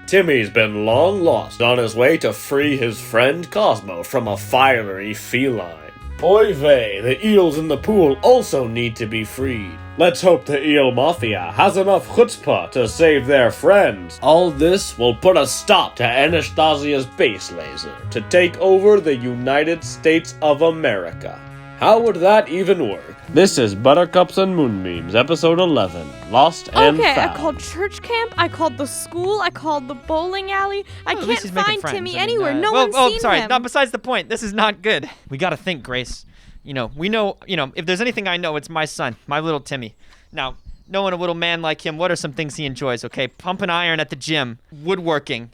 Timmy's been long lost, on his way to free his friend Cosmo from a fiery feline. Oy vey, the eels in the pool also need to be freed. Let's hope the Eel Mafia has enough chutzpah to save their friends. All this will put a stop to Anastasia's base laser to take over the United States of America. How would that even work? This is Buttercups and Moonbeams, episode 11, Lost and Found. Okay, I called church camp, I called the school, I called the bowling alley. I can't find Timmy anywhere. No one's seen him. No, besides the point. This is not good. We gotta think, Grace. We know, if there's anything I know, it's my son, my little Timmy. Now, knowing a little man like him, what are some things he enjoys, okay? Pumping iron at the gym, woodworking,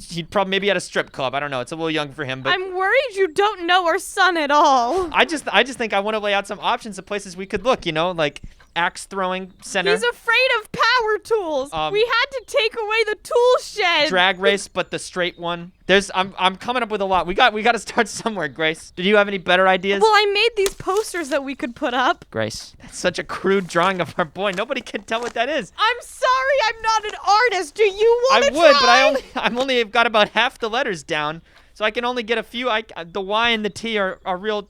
he'd probably maybe at a strip club. I don't know. It's a little young for him, but I'm worried you don't know our son at all. I just think I want to lay out some options of places we could look, like axe throwing center. He's afraid of power tools. We had to take away the tool shed. Drag race, but the straight one. I'm coming up with a lot. We got to start somewhere, Grace. Did you have any better ideas? Well, I made these posters that we could put up. Grace, that's such a crude drawing of our boy. Nobody can tell what that is. I'm sorry, I'm not an artist. Do you want to try? I would, but I'm only got about half the letters down, so I can only get a few. The Y and the T are real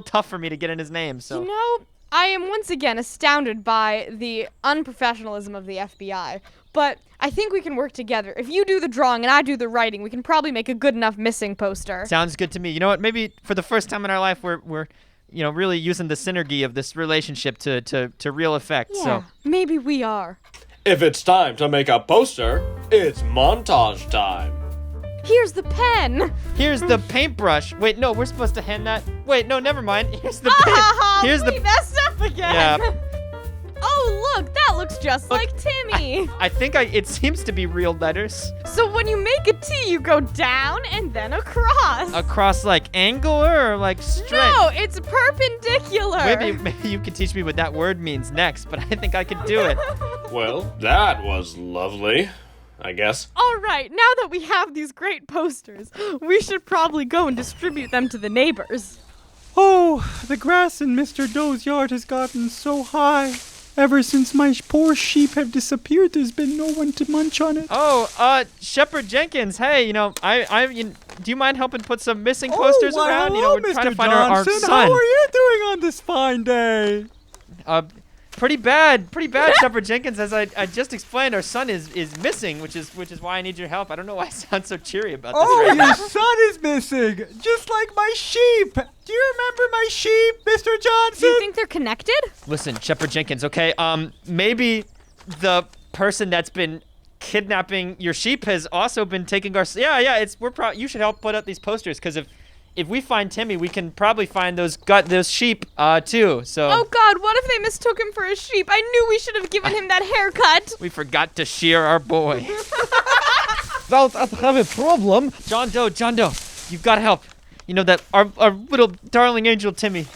tough for me to get in his name. So I am once again astounded by the unprofessionalism of the FBI, but I think we can work together. If you do the drawing and I do the writing, we can probably make a good enough missing poster. Sounds good to me. You know what? Maybe for the first time in our life, we're really using the synergy of this relationship to real effect. Yeah, so maybe we are. If it's time to make a poster, it's montage time. Here's the pen. Here's the paintbrush. Wait, no, we're supposed to hand that. Wait, no, never mind. Here's the Here's we messed up again. Yeah. Oh, look, that looks just like Timmy. I think it seems to be real letters. So when you make a T, you go down and then across. Across like angular or like straight? No, it's perpendicular. Maybe you can teach me what that word means next, but I think I could do it. Well, that was lovely, I guess. All right, now that we have these great posters, we should probably go and distribute them to the neighbors. Oh, the grass in Mr. Doe's yard has gotten so high. Ever since my poor sheep have disappeared, there's been no one to munch on it. Oh, Shepard Jenkins. Hey, do you mind helping put some missing posters around? Hello, We're Mr. trying to find Johnson. our son. How are you doing on this fine day? Pretty bad, Shepard Jenkins. As I just explained, our son is missing, which is why I need your help. I don't know why I sound so cheery about this. Oh, right your now. son is missing, just like my sheep. Do you remember my sheep, Mr. Johnson? Do you think they're connected? Listen, Shepard Jenkins, okay? Maybe the person that's been kidnapping your sheep has also been taking our. Yeah. You should help put up these posters, because if we find Timmy, we can probably find those sheep too. So. Oh God, what if they mistook him for a sheep? I knew we should have given him that haircut. We forgot to shear our boy. Don't have a problem. John Doe, you've got to help. That our little darling angel Timmy,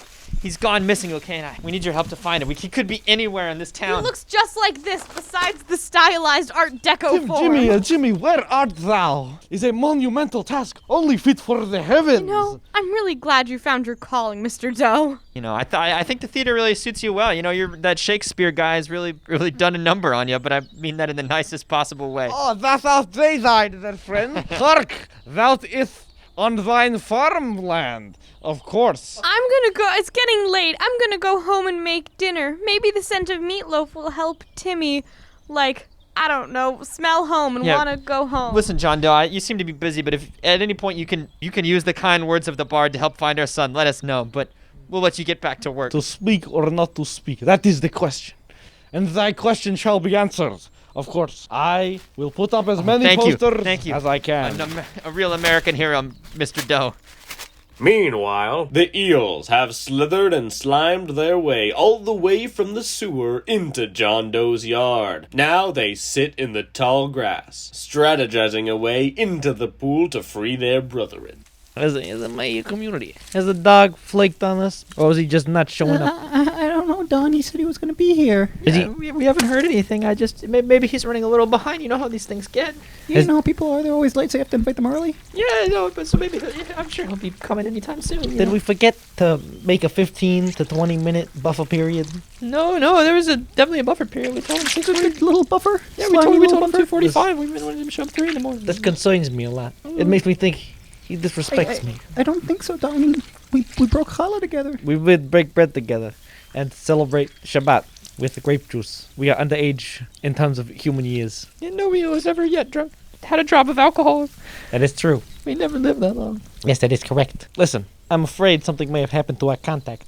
he's gone missing, okay? And we need your help to find him. He could be anywhere in this town. He looks just like this, besides the stylized Art Deco form. Jimmy, where art thou? Is a monumental task only fit for the heavens. I'm really glad you found your calling, Mr. Doe. I think the theater really suits you well. That Shakespeare guy has really done a number on you, but I mean that in the nicest possible way. Oh, thou art they thine, there, friend. Hark, thou is on thine farmland, of course. I'm gonna go. It's getting late. I'm gonna go home and make dinner. Maybe the scent of meatloaf will help Timmy, smell home and want to go home. Listen, John Doe, you seem to be busy, but if at any point you can use the kind words of the bard to help find our son, let us know. But we'll let you get back to work. To speak or not to speak, that is the question. And thy question shall be answered. Of course, I will put up as many posters as I can. A real American hero, Mr. Doe. Meanwhile, the eels have slithered and slimed their way all the way from the sewer into John Doe's yard. Now they sit in the tall grass, strategizing a way into the pool to free their brethren. Is it my community? Has the dog flaked on us? Or is he just not showing up? I don't don't know, Don. He said he was going to be here. We haven't heard anything. Maybe he's running a little behind. You know how these things get. Yeah, you know how people are. They're always late, so you have to invite them early. Yeah, I know, but so maybe I'm sure he'll be coming anytime soon. Did we forget to make a 15 to 20 minute buffer period? No, there was definitely a buffer period. We told him 6 Good little buffer. Yeah, we told him 2:45. We wanted him to show up 3 in the morning. This concerns me a lot. It makes me think he disrespects me. I don't think so, Don. I mean, we broke challah together. We would break bread together and celebrate Shabbat with grape juice. We are underage in terms of human years. Yeah, no Eel has ever yet had a drop of alcohol. That is true. We never lived that long. Yes, that is correct. Listen, I'm afraid something may have happened to our contact.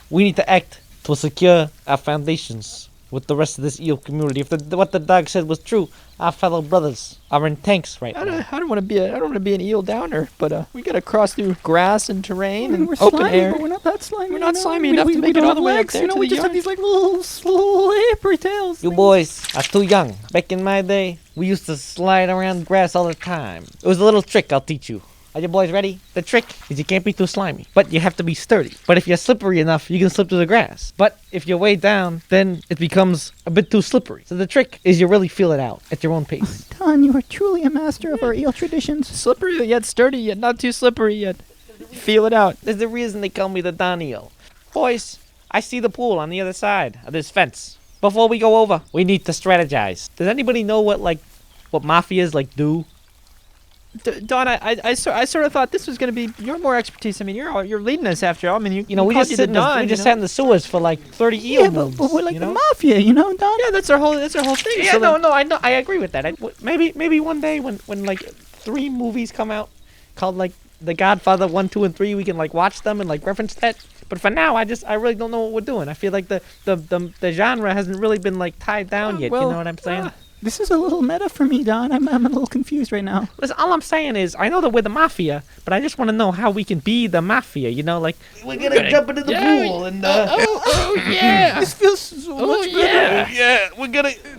We need to act to secure our foundations with the rest of this eel community. If what the dog said was true, our fellow brothers are in tanks right now. I don't want to be an eel downer, but we gotta cross through grass and terrain and We're open slimy, air. but we're not that slimy. We're not you know? slimy enough to make it don't all have the way up legs, there you know, to we the just have yard. these like little slippery tails. You boys are too young. Back in my day, we used to slide around grass all the time. It was a little trick I'll teach you. Are you boys ready? The trick is you can't be too slimy, but you have to be sturdy. But if you're slippery enough, you can slip through the grass. But if you're way down, then it becomes a bit too slippery. So the trick is you really feel it out at your own pace. Don, you are truly a master of our eel traditions. Slippery yet sturdy yet not too slippery yet. Feel it out. There's the reason they call me the Don Eel. Boys, I see the pool on the other side of this fence. Before we go over, we need to strategize. Does anybody know what mafias do? Don, I sort of thought this was going to be your more expertise. I mean, you're leading us after all. I mean, We just sat in the sewers for like 30 eel Yeah, moons, but we're like you the know? mafia, you know, Don? Yeah, that's our whole thing. Yeah, So no, I know, I agree with that. Maybe one day when like 3 movies come out called like The Godfather 1, 2, and 3, we can like watch them and like reference that. But for now, I really don't know what we're doing. I feel like the genre hasn't really been like tied down yet. You know what I'm saying? This is a little meta for me, Don. I'm a little confused right now. Listen, all I'm saying is, I know that we're the mafia, but I just want to know how we can be the mafia, you know? Like, we're gonna jump into the pool and, yeah. This feels so much better. yeah,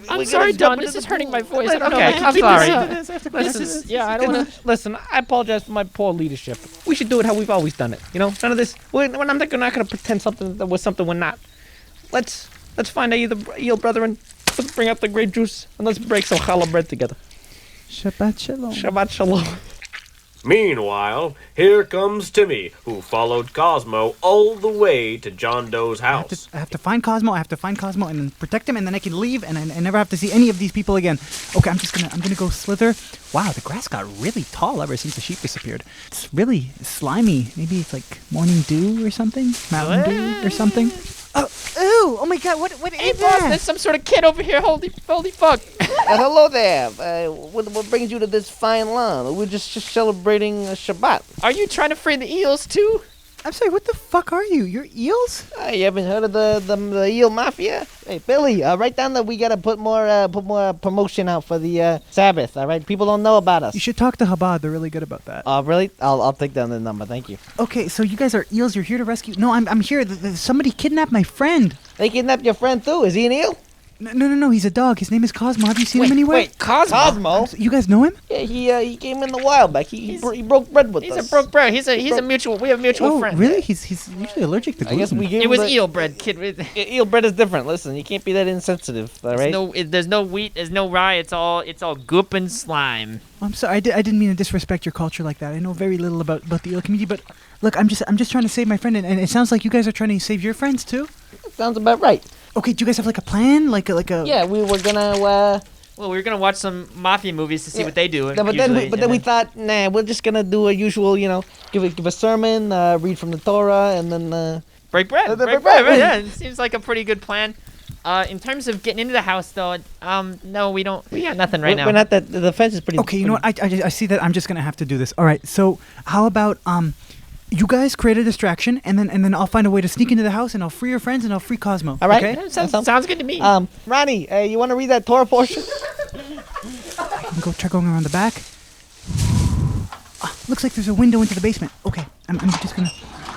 I'm sorry, Don. This is hurting my voice. I don't know. Okay, if I can I'm keep sorry. this up. This is I don't want to. Listen, I apologize for my poor leadership. We should do it how we've always done it, you know? None of this, we're not gonna pretend something that we're something we're not. Let's find our eel brethren. Let's bring out the grape juice and let's break some challah bread together. Shabbat shalom. Shabbat shalom. Meanwhile, here comes Timmy, who followed Cosmo all the way to John Doe's house. I have to find Cosmo. I have to find Cosmo and then protect him, and then I can leave, and I never have to see any of these people again. Okay, I'm gonna go slither. Wow, the grass got really tall ever since the sheep disappeared. It's really slimy. Maybe it's like morning dew or something, mountain dew or something. Oh my God! What Hey, is boss, that? there's some sort of kid over here. Holy fuck! Hello there. What brings you to this fine lawn? We're just celebrating Shabbat. Are you trying to free the eels too? I'm sorry. What the fuck are you? You're eels? You haven't heard of the Eel Mafia? Hey, Billy, write down that we gotta put more promotion out for the Sabbath. All right, people don't know about us. You should talk to Chabad. They're really good about that. Really? I'll take down the number. Thank you. Okay, so you guys are eels. You're here to rescue. No, I'm here. Somebody kidnapped my friend. They kidnapped your friend too. Is he an eel? No. He's a dog. His name is Cosmo. Have you seen him anywhere? Wait, Cosmo? You guys know him? Yeah, he came in a while back. He broke bread with us. He's a broke bro. He's a mutual. We have mutual friends. Really? He's usually allergic to gluten. I guess we gave It him was the- eel bread, kid. Eel bread is different. Listen, you can't be that insensitive. All right. There's no wheat. There's no rye. It's all goop and slime. I'm sorry. I didn't mean to disrespect your culture like that. I know very little about the eel community, but look, I'm just trying to save my friend, and it sounds like you guys are trying to save your friends too. Sounds about right. Okay, do you guys have like a plan? Like a Yeah, we were gonna. Well, we were gonna watch some mafia movies to see what they do. No, but then we thought, nah, we're just gonna do a usual, give a sermon, read from the Torah, and then break bread. break bread. Yeah, it seems like a pretty good plan. In terms of getting into the house, though, no, we don't. We got nothing right now. We're not that. The fence is pretty. Okay, you know what? I see that. I'm just gonna have to do this. All right. So how about you guys create a distraction, and then I'll find a way to sneak into the house, and I'll free your friends, and I'll free Cosmo. All right. Okay? Sounds good to me. Ronnie, you want to read that Torah portion? Go try going around the back. Looks like there's a window into the basement. Okay, I'm just gonna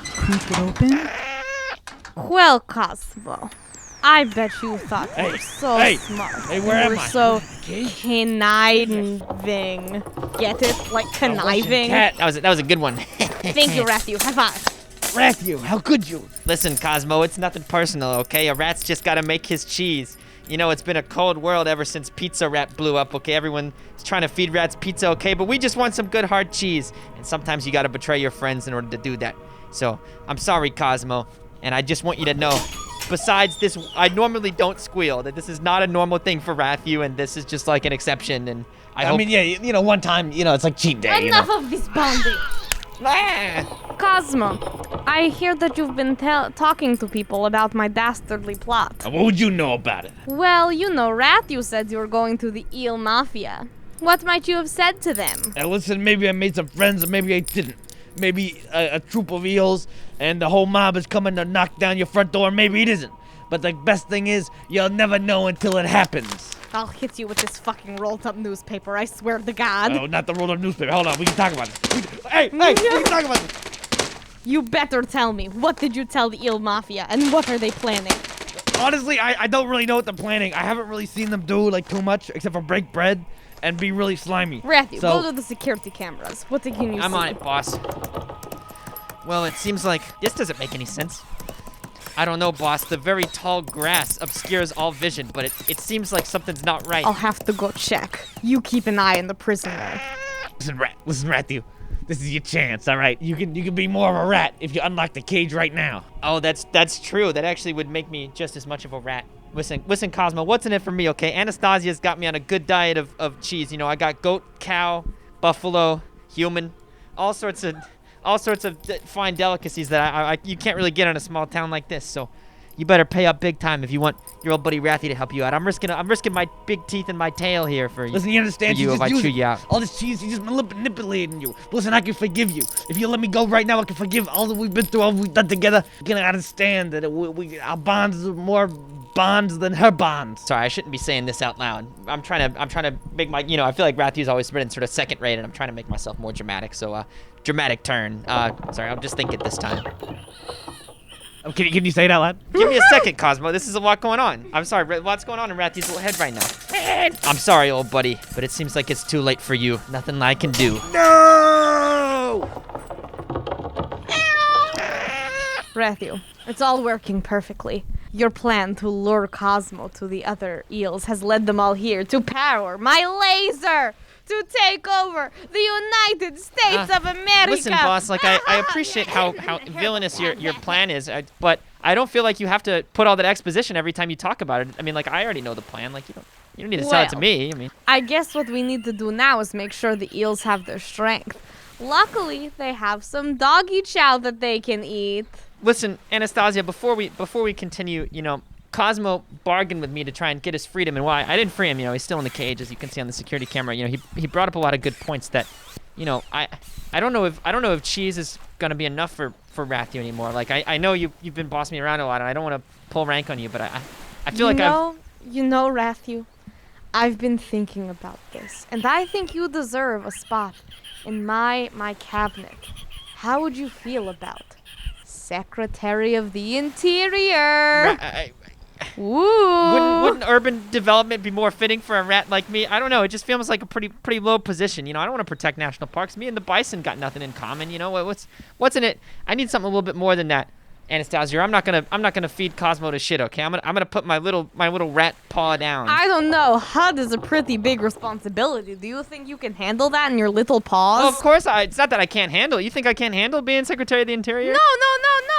creep it open. Well, Cosmo, I bet you thought you were so smart. Hey, where you am I? were so conniving. Get it? Like conniving? That was a good one. Thank you, Ratthew. High five. Ratthew, how could you? Listen, Cosmo, it's nothing personal, okay? A rat's just gotta make his cheese. You know, it's been a cold world ever since Pizza Rat blew up, okay? Everyone's trying to feed rats pizza, okay? But we just want some good hard cheese. And sometimes you gotta betray your friends in order to do that. So, I'm sorry, Cosmo. And I just want you to know, besides this, I normally don't squeal. That this is not a normal thing for Ratthew, and this is just like an exception. And I hope... mean, yeah, you know, one time, you know, it's like cheat day, Enough of this bonding. Ah! Cosmo, I hear that you've been talking to people about my dastardly plot. What would you know about it? Well, you know, Ratthew said you were going to the Eel Mafia. What might you have said to them? Listen, maybe I made some friends, or maybe I didn't. Maybe a troop of eels and the whole mob is coming to knock down your front door. Maybe it isn't. But the best thing is, you'll never know until it happens. I'll hit you with this fucking rolled-up newspaper, I swear to God. Oh, not the rolled-up newspaper. Hold on, we can talk about it. Hey, we can talk about it. You better tell me. What did you tell the Eel Mafia, and what are they planning? Honestly, I don't really know what they're planning. I haven't really seen them do, like, too much, except for break bread and be really slimy. Ratthew, go to the security cameras. What can you see? I'm on it, boss. Well, it seems like this doesn't make any sense. I don't know, boss. The very tall grass obscures all vision, but it seems like something's not right. I'll have to go check. You keep an eye on the prisoner. Listen, Ratthew. This is your chance, all right? You can be more of a rat if you unlock the cage right now. Oh, that's true. That actually would make me just as much of a rat. Listen, Cosmo, what's in it for me, okay? Anastasia's got me on a good diet of cheese. You know, I got goat, cow, buffalo, human, all sorts of fine delicacies that you can't really get in a small town like this. So you better pay up big time if you want your old buddy Ratthew to help you out. I'm risking my big teeth and my tail here for you. Listen, you understand? For you if I chew you out. All this cheese, he's just manipulating you. Listen, I can forgive you. If you let me go right now, I can forgive all that we've been through, all we've done together. You can understand that our bonds are more bonds than her bonds. Sorry, I shouldn't be saying this out loud. I'm trying to make my, you know, I feel like Rathew's always been sort of second rate, and I'm trying to make myself more dramatic. So, dramatic turn. Sorry, I'll just think it this time. Can you say it out loud? Give me a second, Cosmo. This is a lot going on. I'm sorry, what's going on in Rathew's little head right now? I'm sorry, old buddy, but it seems like it's too late for you. Nothing I can do. No! Ratthew, it's all working perfectly. Your plan to lure Cosmo to the other eels has led them all here to power my laser to take over the United States of America. Listen, boss, like I appreciate how villainous your plan is, but I don't feel like you have to put all that exposition every time you talk about it. I mean, like, I already know the plan. Like, you don't need to tell it to me. I mean, I guess what we need to do now is make sure the eels have their strength. Luckily, they have some doggy chow that they can eat. Listen, Anastasia, before we continue, you know, Cosmo bargained with me to try and get his freedom, and why I didn't free him. You know, he's still in the cage, as you can see on the security camera. You know, he brought up a lot of good points that, you know, I don't know if cheese is gonna be enough for Ratthew anymore. Like, I know you've been bossing me around a lot, and I don't want to pull rank on you, but I feel like You know, Ratthew, I've been thinking about this, and I think you deserve a spot in my cabinet. How would you feel about Secretary of the Interior? Ooh. Wouldn't urban development be more fitting for a rat like me? I don't know. It just feels like a pretty low position. You know, I don't want to protect national parks. Me and the bison got nothing in common. You know, what's in it? I need something a little bit more than that. Anastasia, I'm not gonna feed Cosmo to shit, okay? I'm gonna put my little rat paw down. I don't know. HUD is a pretty big responsibility. Do you think you can handle that in your little paws? Well, of course, it's not that I can't handle it. You think I can't handle being Secretary of the Interior? No.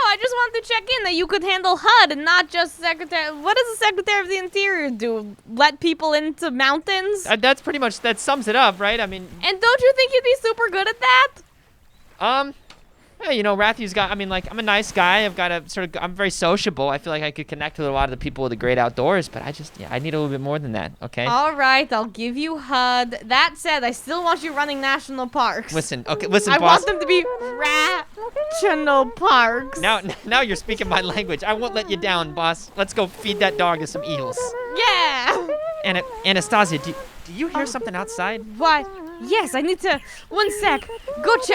I just wanted to check in that you could handle HUD and not just Secretary. What does the Secretary of the Interior do? Let people into mountains? That's pretty much, that sums it up, right? I mean. And don't you think you'd be super good at that? Hey, you know, Rathew's got, I mean, like, I'm a nice guy. I'm very sociable. I feel like I could connect with a lot of the people of the great outdoors, but I need a little bit more than that, okay? All right, I'll give you HUD. That said, I still want you running national parks. Listen, boss. I want them to be national parks. Now you're speaking my language. I won't let you down, boss. Let's go feed that dog to some eels. Yeah. Anastasia, do you hear something outside? Why? Yes, I need to. One sec.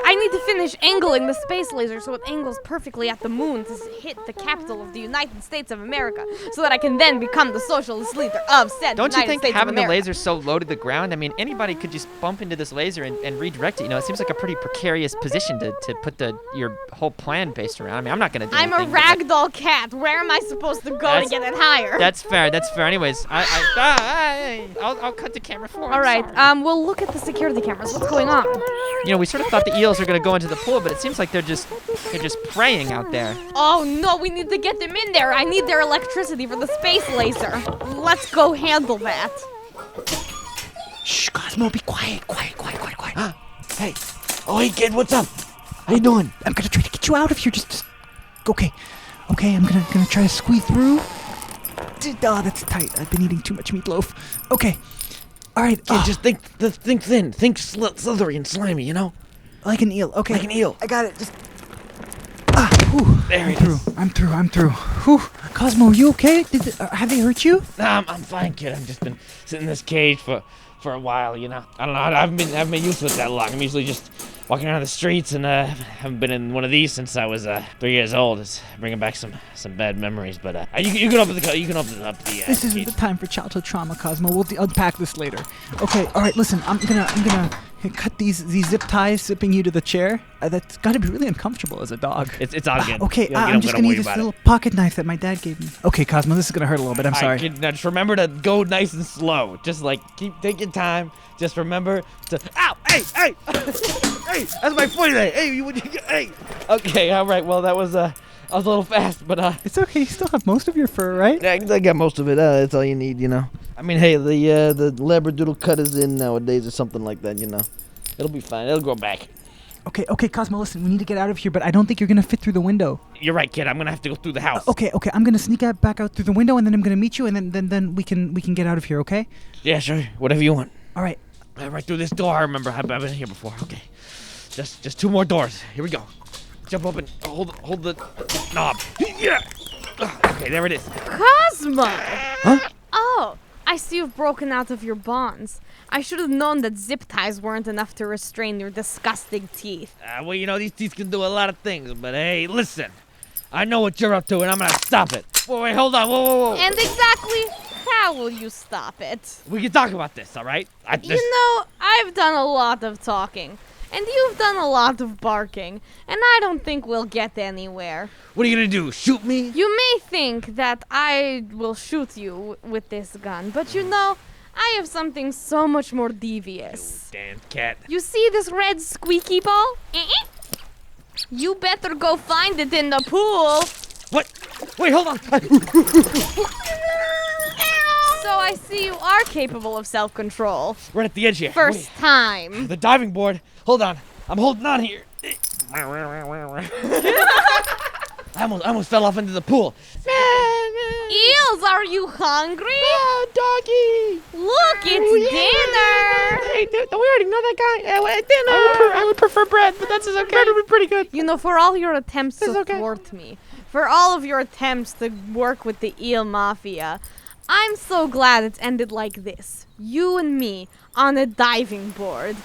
I need to finish angling the space laser so it angles perfectly at the moon to hit the capital of the United States of America, so that I can then become the socialist leader of said Don't you United think States of having the America. laser so low to the ground? I mean, anybody could just bump into this laser and redirect it. You know, it seems like a pretty precarious position to put your whole plan based around. I mean, I'm not gonna do I'm a anything, but, like, ragdoll cat. Where am I supposed to go to get it higher? That's fair. That's fair. Anyways, I'll cut the camera for. All right. We'll look at the security cameras. What's going on? You know, we sort of thought the eels are gonna go into the pool, but it seems like they're just praying out there. Oh no, we need to get them in there. I need their electricity for the space laser. Let's go handle that. Shh, Cosmo, be quiet. Hey. Oh, hey, kid, what's up? How you doing? I'm gonna try to get you out of here. Just okay. Okay, I'm gonna try to squeeze through. Oh, that's tight. I've been eating too much meatloaf. Okay. All right. Kid, just think thin. Think slithery and slimy, you know? Like an eel. Okay. Like an eel. I got it. Just. Whew. There it through. is. I'm through. Whew. Cosmo, are you okay? Have they hurt you? Nah, I'm fine, kid. I've just been sitting in this cage for a while, you know. I don't know. I haven't been used to it that long. I'm usually just walking around the streets, and haven't been in one of these since I was 3 years old. It's bringing back some bad memories. But you can open the This isn't the time for childhood trauma, Cosmo. We'll unpack this later. Okay. All right. Listen, I'm gonna cut these zip ties, zipping you to the chair. That's got to be really uncomfortable as a dog. It's all good. Okay, I'm just gonna use this little pocket knife that my dad gave me. Okay, Cosmo, this is gonna hurt a little bit. I'm sorry. Kid, now just remember to go nice and slow. Just like take your time. Just remember to. Ow! Hey! Hey! That's my foot there. Hey! Okay, all right. Well, that was I was a little fast, but It's okay. You still have most of your fur, right? I got most of it. That's all you need, you know. I mean, hey, the labradoodle cut is in nowadays or something like that, you know. It'll be fine. It'll grow back. Okay, Cosmo, listen, we need to get out of here, but I don't think you're gonna fit through the window. You're right, kid. I'm gonna have to go through the house. Okay, I'm gonna sneak back out through the window, and then I'm gonna meet you, and then we can get out of here, okay? Yeah, sure. Whatever you want. All right. Right through this door. I remember. I've been here before. Okay. Just 2 more doors. Here we go. Jump up and hold the knob. Yeah. Okay, there it is. Cosmo! Huh? Oh, I see you've broken out of your bonds. I should have known that zip ties weren't enough to restrain your disgusting teeth. Well, you know, these teeth can do a lot of things, but hey, listen. I know what you're up to, and I'm gonna stop it. Wait, hold on. Whoa. And exactly how will you stop it? We can talk about this, all right? You know, I've done a lot of talking, and you've done a lot of barking, and I don't think we'll get anywhere. What are you gonna do? Shoot me? You may think that I will shoot you with this gun, but you know, I have something so much more devious. You damn cat. You see this red squeaky ball? You better go find it in the pool. What? Wait, hold on. So I see you are capable of self-control. Right at the edge here. First Wait. time. The diving board. Hold on. I'm holding on here. I almost fell off into the pool. Eels, are you hungry? Oh, doggy. Look, it's dinner. Hey, we already know that guy. Dinner. I would prefer bread, but that's okay. Bread would be pretty good. You know, for all your attempts It's to okay. thwart me, for all of your attempts to work with the Eel Mafia, I'm so glad it's ended like this. You and me on a diving board,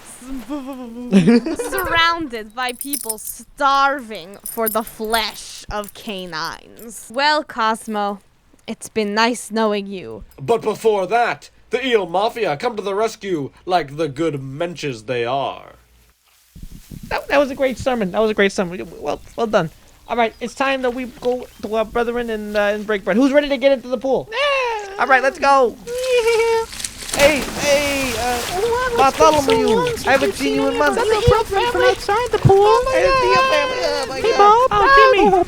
surrounded by people starving for the flesh of canines. Well, Cosmo, it's been nice knowing you. But before that, the Eel Mafia come to the rescue like the good menches they are. That was a great sermon. Well done. All right, it's time that we go to our brethren and break bread. Who's ready to get into the pool? All right, let's go. Hey, Bartholomew, I haven't seen you in months. Is that the Eel family from outside the pool? Hey, Bob.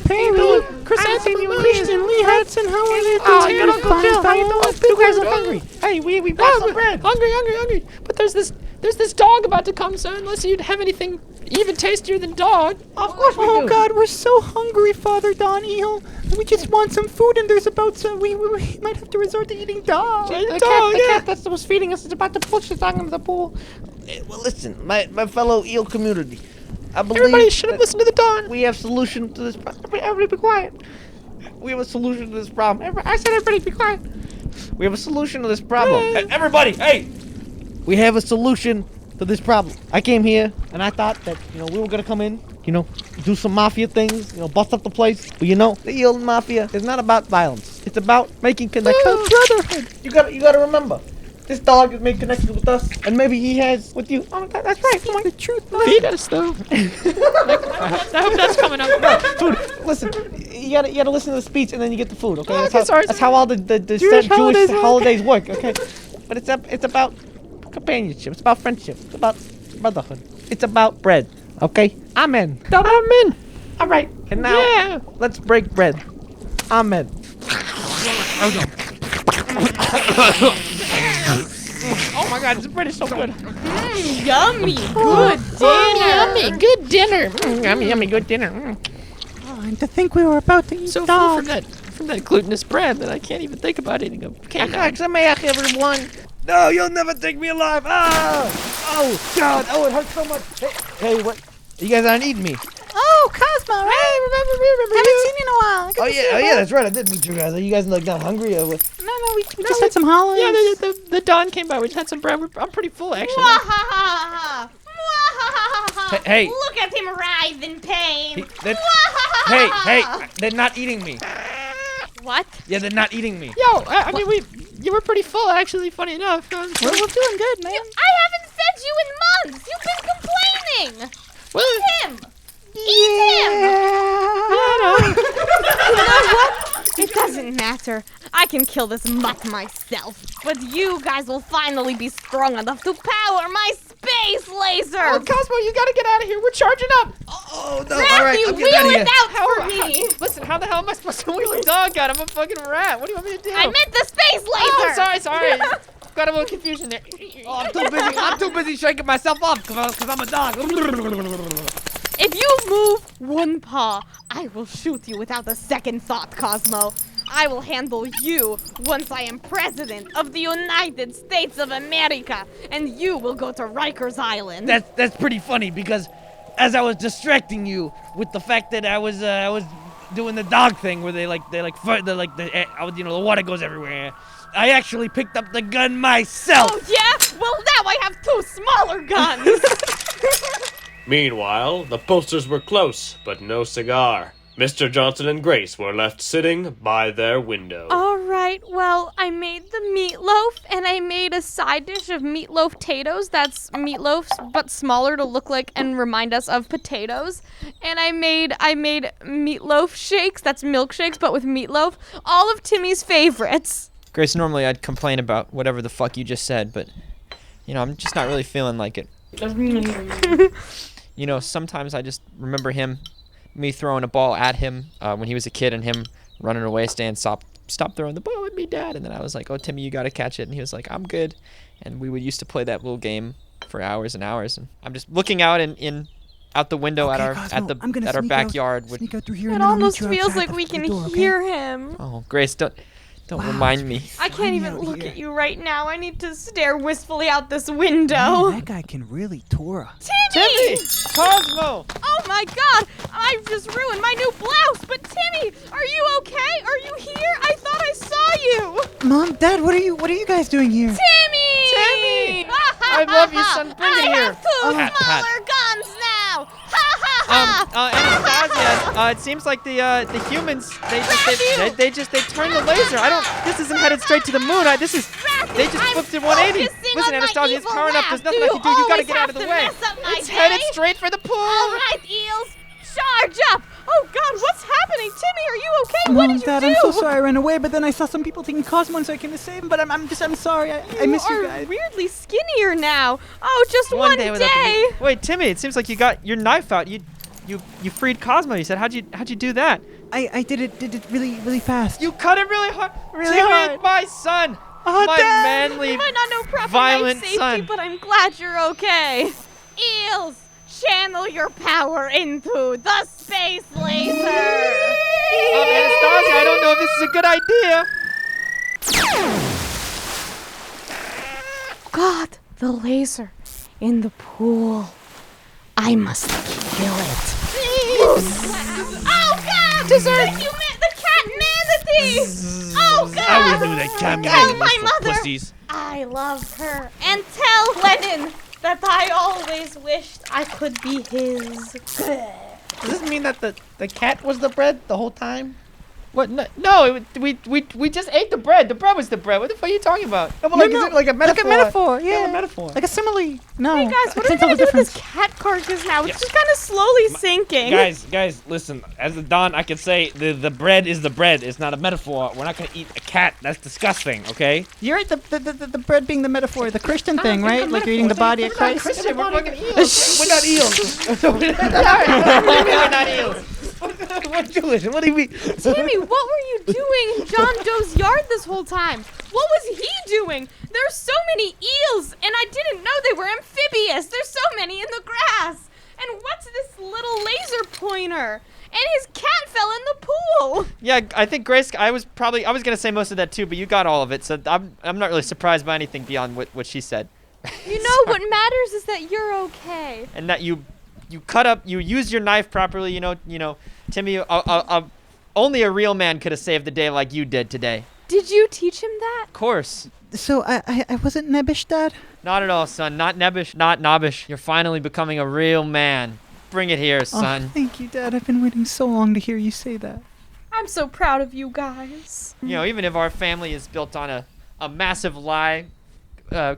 Timmy. Chrysanthemum, Christian, Lee Hudson, how are you? Oh, you got Uncle Phil. How you doing? You guys are hungry. Hey, we brought some bread. Hungry. But there's this dog about to come, so unless you'd have anything even tastier than dog. Of course we do. Oh God, we're so hungry, Father Don Eel. We just want some food, and there's about some. We might have to resort to eating dog. The cat that was feeding us is about to push the dog into the pool. Well, listen, my fellow eel community. I believe Everybody should have listened to the dog. we have solution to this problem. Everybody be quiet. We have a solution to this problem. I said everybody be quiet. We have a solution to this problem. Everybody, hey! We have a solution to this problem. I came here and I thought that, we were gonna come in, do some mafia things, bust up the place. But the Eel Mafia is not about violence. It's about making connections. Brotherhood. You gotta remember. This dog has made connections with us, and maybe he has with you. Oh, that's right. Come on. The truth. Feed us, though. I hope that's coming up. No, food. Listen, you gotta listen to the speech, and then you get the food. Okay. Oh, okay, sorry. That's how all the Jewish holidays work. Okay. But it's about companionship. It's about friendship. It's about brotherhood. It's about bread. Okay. Amen. Amen. All right. And now, let's break bread. Amen. Oh my God, this bread is so good. Yummy. Good dinner. Yummy, good dinner. Yummy, good dinner. Oh, and to think we were about to eat So full dog. from that glutinous bread that I can't even think about eating a cake. Everyone. No, you'll never take me alive. Ah! Oh, God. Oh, it hurts so much. Hey, what? You guys aren't eating me. Oh, Cosmo, right? Remember Haven't you? seen you in a while. Good to see you, That's right. I did meet you guys. Are you guys like not hungry or what? No, we just had some holidays. Yeah, the Dawn came by. We just had some bread. I'm pretty full, actually. Hey. Look at him writhe in pain. Hey, they're not eating me. What? Yeah, they're not eating me. Yo, I mean, you were pretty full, actually, funny enough. We're doing good, man. I haven't fed you in months. You've been complaining. Well, Eat him. Eat him. You know what? It doesn't matter. I can kill this mutt myself. But you guys will finally be strong enough to power my space laser. Oh, Cosmo, you gotta get out of here. We're charging up. Oh, no. Ratthew, All right, I'm wheel getting out of it here. out for me. Listen, how the hell am I supposed to wheel a dog out? I'm a fucking rat. What do you want me to do? I meant the space laser. Oh, sorry. Got a little confusion there. Oh, I'm too busy shaking myself off because I'm a dog. If you move one paw, I will shoot you without a second thought, Cosmo. I will handle you once I am president of the United States of America, and you will go to Rikers Island. That's pretty funny because as I was distracting you with the fact that I was doing the dog thing where the water goes everywhere, I actually picked up the gun myself. Oh, yeah? Well, now I have two smaller guns. Meanwhile, the posters were close, but no cigar. Mr. Johnson and Grace were left sitting by their window. All right, well, I made the meatloaf, and I made a side dish of meatloaf potatoes. That's meatloaf, but smaller to look like and remind us of potatoes. And I made meatloaf shakes. That's milkshakes, but with meatloaf. All of Timmy's favorites. Grace, normally I'd complain about whatever the fuck you just said, but, I'm just not really feeling like it. Sometimes I just remember me throwing a ball at him when he was a kid and him running away saying, stop throwing the ball at me, Dad. And then I was like, oh, Timmy, you got to catch it. And he was like, I'm good. And we used to play that little game for hours and hours. And I'm just looking out out the window at our backyard. Sneak out through here It and then I'll almost meet you feels outside like we the can door, okay? hear him. Oh, Grace, don't Wow, remind me. I can't even out look here. at you right now. I need to stare wistfully out this Man, window. that guy can really tour. Timmy! Cosmo! Oh my god! I've just ruined my new blouse! But Timmy, are you okay? Are you here? I thought I saw you! Mom, Dad, what are you guys doing here? Timmy! I love you, son. Bring it I here. have two Pat. smaller guns now! Ha ha ha! Anastasia, it seems like the humans they turn the laser. This isn't headed straight to the moon. They just flipped it 180. Listen, Anastasia, it's powering up. There's nothing I can do. You gotta get out of the way. It's headed straight for the pool. All right, Eels, charge up! Oh God, what's happening? Timmy, are you okay? What Mom, did you Dad, do? I'm so sorry I ran away, but then I saw some people taking Cosmo so I came to save him, but I'm sorry. I miss you are guys. weirdly skinnier now. Oh, just one day without day. the meat. Wait, Timmy, it seems like you got your knife out. You freed Cosmo. You said how'd you do that? I did it really, really fast. You cut it really hard. Really Timmy, hard. my son. Oh, My Dad. manly, You might not know proper violent knife safety, son. but I'm glad you're okay. Eels, channel your power into the space laser. Anastasia, I don't know if this is a good idea. God, the laser in the pool. I must kill it. Oh God! The cat manatee! Oh God! I always knew that cat Tell was my for mother pussies. I love her. And tell Lennon that I always wished I could be his. Does this mean that the cat was the bread the whole time? What? No, we just ate the bread. The bread was the bread. What the fuck are you talking about? No, but like, is it like a metaphor? Like a metaphor, yeah. Yeah, a metaphor. Like a simile. No. Hey guys, what are I we can't tell gonna the do with this difference. cat carcass now? It's just kind of slowly sinking. Guys, listen. As the Don, I can say the bread is the bread. It's not a metaphor. We're not gonna eat a cat. That's disgusting. Okay? You're right. The bread being the metaphor, the Christian thing, right? Like you're eating the body of Christ. Christian, we're fucking eels. We're not eels. We're not eels. What do you mean? Timmy, what were you doing in John Doe's yard this whole time? What was he doing? There's so many eels, and I didn't know they were amphibious. There's so many in the grass. And what's this little laser pointer? And his cat fell in the pool. Yeah, I think Grace. I was gonna say most of that too, but you got all of it. So I'm not really surprised by anything beyond what she said. You know what matters is that you're okay. And that you cut up, you used your knife properly. You know, Timmy. Only a real man could have saved the day like you did today. Did you teach him that? Of course. So I wasn't nebbish, Dad? Not at all, son. Not nebbish, not knobbish. You're finally becoming a real man. Bring it here, son. Oh, thank you, Dad. I've been waiting so long to hear you say that. I'm so proud of you guys. You know, even if our family is built on a massive lie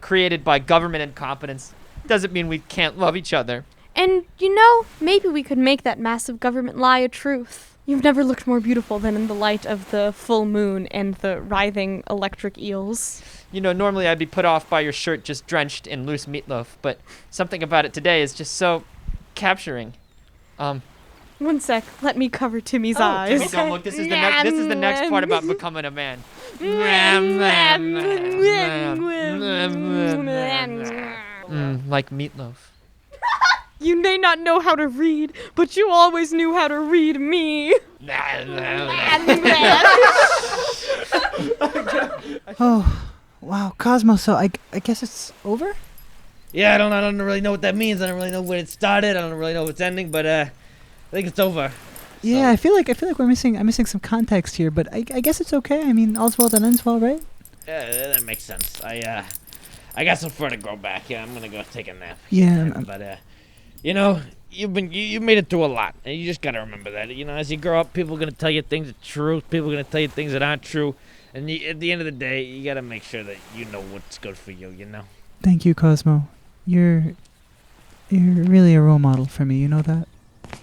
created by government incompetence, doesn't mean we can't love each other. And, you know, maybe we could make that massive government lie a truth. You've never looked more beautiful than in the light of the full moon and the writhing electric eels. You know, normally I'd be put off by your shirt just drenched in loose meatloaf, but something about it today is just so capturing. One sec, let me cover Timmy's Oh, eyes. Timmy, don't look. This is the next part about becoming a man. Like meatloaf. You may not know how to read, but you always knew how to read me. Oh, wow, Cosmo. So I guess it's over. Yeah, I don't really know what that means. I don't really know when it started. I don't really know what's ending, but I think it's over. Yeah, I feel like I'm missing some context here, but I guess it's okay. I mean, all's well that ends well, right? Yeah, that makes sense. I got some fur to grow back. Yeah, I'm gonna go take a nap. Yeah, But you know, you made it through a lot, and you just gotta remember that. You know, as you grow up, people are gonna tell you things that are true. People are gonna tell you things that aren't true, and at the end of the day, you gotta make sure that you know what's good for you. You know. Thank you, Cosmo. You're really a role model for me. You know that.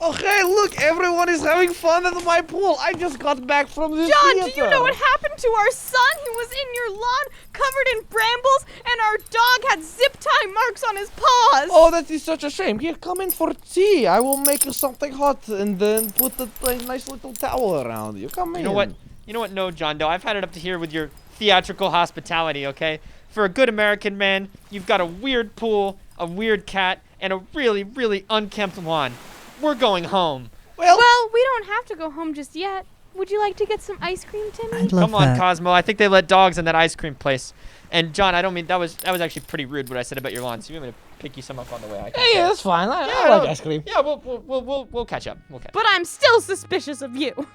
Okay, look, everyone is having fun at my pool. I just got back from this John, theater. do you know what happened to our son? He was in your lawn, covered in brambles, and our dog had zip-tie marks on his paws. Oh, that is such a shame. Here, come in for tea. I will make you something hot and then put a nice little towel around you. Come in. You know what? No, John Doe. I've had it up to here with your theatrical hospitality, okay? For a good American man, you've got a weird pool, a weird cat, and a really, really unkempt lawn. We're going home. Well, we don't have to go home just yet. Would you like to get some ice cream, Timmy? I'd love Come on, that. Cosmo. I think they let dogs in that ice cream place. And John, I don't mean that was actually pretty rude what I said about your lawn. So you want me to pick you some up on the way? I can Hey, yeah, that's fine. I like ice cream. Yeah, we'll catch up. We'll catch up. But I'm still suspicious of you.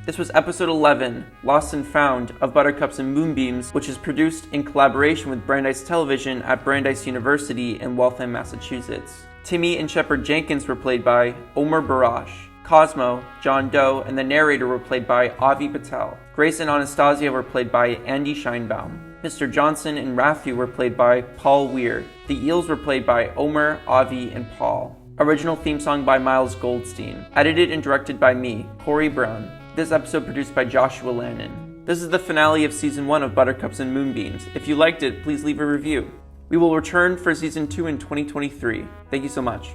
This was episode 11, Lost and Found, of Buttercups and Moonbeams, which is produced in collaboration with Brandeis Television at Brandeis University in Waltham, Massachusetts. Timmy and Shepard Jenkins were played by Omer Barash. Cosmo, John Doe, and the narrator were played by Avi Patel. Grace and Anastasia were played by Andie Sheinbaum. Mr. Johnson and Ratthew were played by Paul Weir. The Eels were played by Omer, Avi, and Paul. Original theme song by Miles Goldstein. Edited and directed by me, Corey Brown. This episode produced by Joshua Lannon. This is the finale of Season 1 of Buttercups and Moonbeams. If you liked it, please leave a review. We will return for Season 2 in 2023. Thank you so much.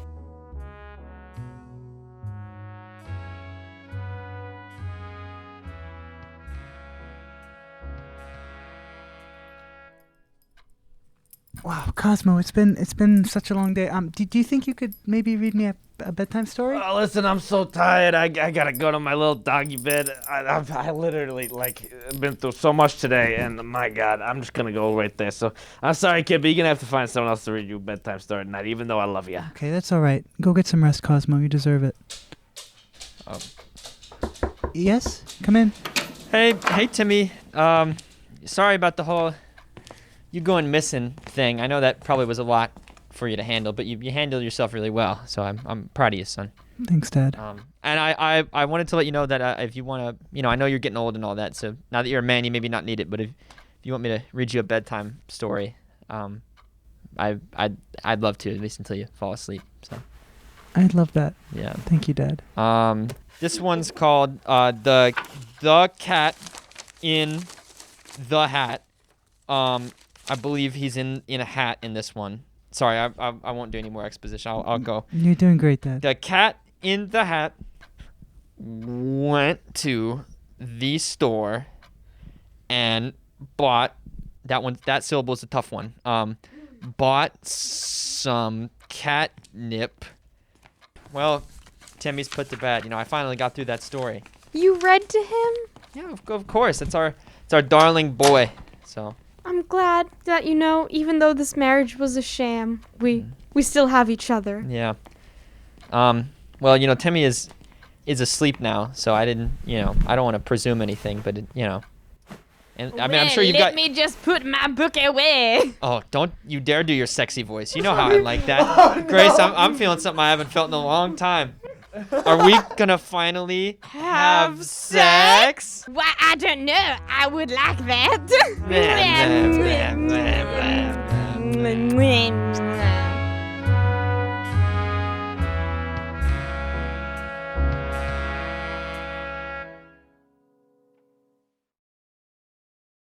Wow, Cosmo, it's been such a long day. Do you think you could maybe read me a bedtime story? Oh, listen, I'm so tired. I gotta go to my little doggy bed. I literally been through so much today, and my God, I'm just gonna go right there. So I'm sorry, kid, but you're gonna have to find someone else to read you a bedtime story tonight, even though I love you. Okay, that's all right. Go get some rest, Cosmo. You deserve it. Yes, come in. Hey, Timmy. Sorry about the whole, you going missing thing, I know that probably was a lot for you to handle, but you handled yourself really well. So I'm proud of you, son. Thanks, Dad. And I wanted to let you know that if you want to, I know you're getting old and all that. So now that you're a man, you maybe not need it. But if you want me to read you a bedtime story, I'd love to, at least until you fall asleep. So. I'd love that. Yeah. Thank you, Dad. This one's called the Cat in the Hat. I believe he's in a hat in this one. Sorry, I won't do any more exposition. I'll go. You're doing great, Dad. The cat in the hat went to the store and bought that syllable is a tough one. Bought some catnip. Well, Timmy's put to bed. I finally got through that story. You read to him? Yeah, of course. It's our darling boy. So. I'm glad that, even though this marriage was a sham, we still have each other. Yeah. Well, Timmy is asleep now, so I didn't, I don't want to presume anything, but, And I mean, I'm sure you've got. Let me just put my book away. Oh, don't you dare do your sexy voice. You know how I like that. Grace, I'm feeling something I haven't felt in a long time. Are we gonna finally have sex? Why, I don't know. I would like that.